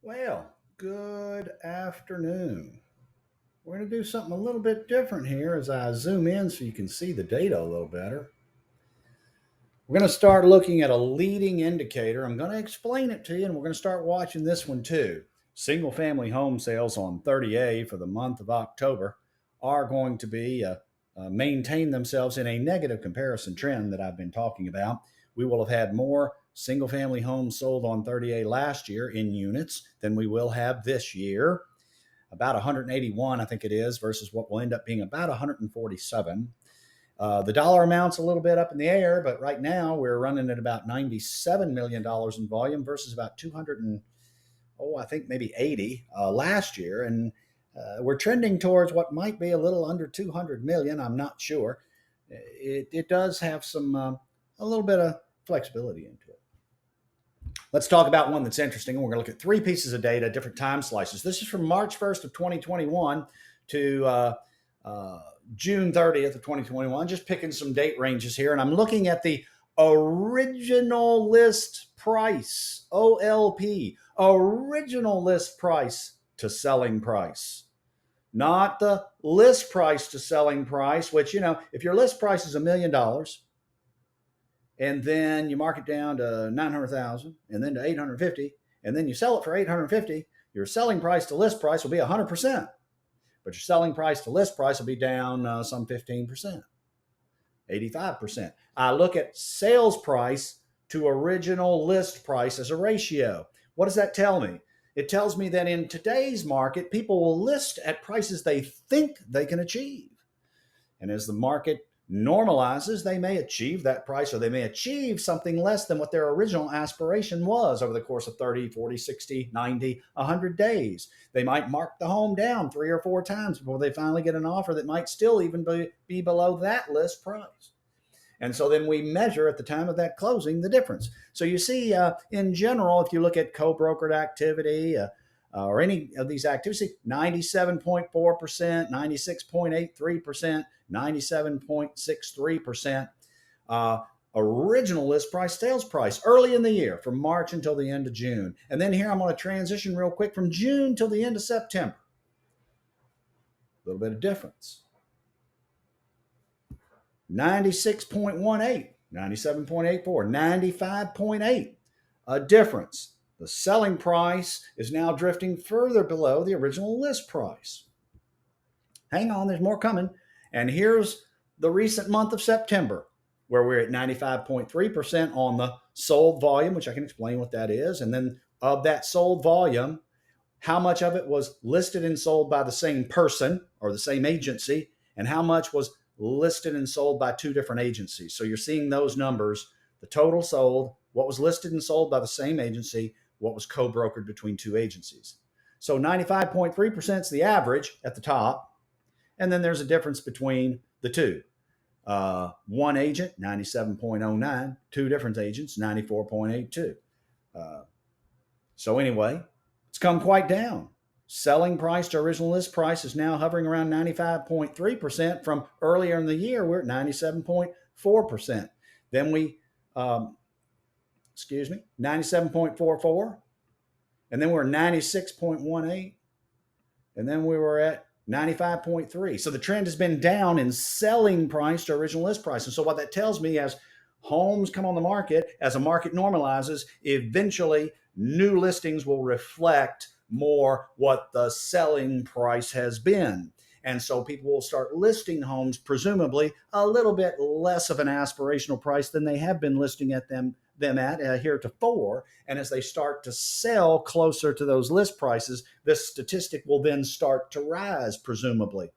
Well, good afternoon. We're going to do something a little bit different here as I zoom in so you can see the data a little better. We're going to start looking at a leading indicator. I'm going to explain it to you, and we're going to start watching this one too. Single family home sales on 30A for the month of October are going to be maintain themselves in a negative comparison trend that I've been talking about. We will have had more single family homes sold on 30A last year in units than we will have this year. About 181, I think it is, versus what will end up being about 147. The dollar amount's a little bit up in the air, but right now we're running at about $97 million in volume versus about 200 and, I think maybe 80 last year. And we're trending towards what might be a little under 200 million. I'm not sure. It does have some, a little bit of flexibility into it. Let's talk about one that's interesting. We're going to look at three pieces of data, different time slices. This is from March 1st of 2021 to June 30th of 2021, just picking some date ranges here. And I'm looking at the original list price, OLP, original list price to selling price, not the list price to selling price, which, if your list price is $1,000,000 and then you mark it down to 900,000 and then to 850, and then you sell it for 850, your selling price to list price will be 100%. But your selling price to list price will be down some 15%, 85%. I look at sales price to original list price as a ratio. What does that tell me? It tells me that in today's market, people will list at prices they think they can achieve. And as the market normalizes, they may achieve that price, or they may achieve something less than what their original aspiration was over the course of 30, 40, 60, 90, 100 days. They might mark the home down 3 or 4 times before they finally get an offer that might still even be below that list price. And so then we measure at the time of that closing the difference. So you see, in general, if you look at co-brokered activity, or any of these activities, 97.4%, 96.83%, 97.63%. Original list price, sales price, early in the year from March until the end of June. And then here I'm going to transition real quick from June till the end of September. A little bit of difference. 96.18, 97.84, 95.8. A difference. The selling price is now drifting further below the original list price. Hang on, there's more coming. And here's the recent month of September, where we're at 95.3% on the sold volume, which I can explain what that is. And then of that sold volume, how much of it was listed and sold by the same person or the same agency, and how much was listed and sold by 2 different agencies. So you're seeing those numbers, the total sold, what was listed and sold by the same agency, what was co-brokered between 2 agencies. So 95.3% is the average at the top. And then there's a difference between the two. One agent, 97.09, 2 different agents, 94.82. So anyway, it's come quite down. Selling price to original list price is now hovering around 95.3% from earlier in the year. We're at 97.4%. Then 97.44. And then we're 96.18. And then we were at 95.3. So the trend has been down in selling price to original list price. And so what that tells me, as homes come on the market, as a market normalizes, eventually new listings will reflect more what the selling price has been. And so people will start listing homes, presumably a little bit less of an aspirational price than they have been listing at them at heretofore. And as they start to sell closer to those list prices, this statistic will then start to rise, presumably.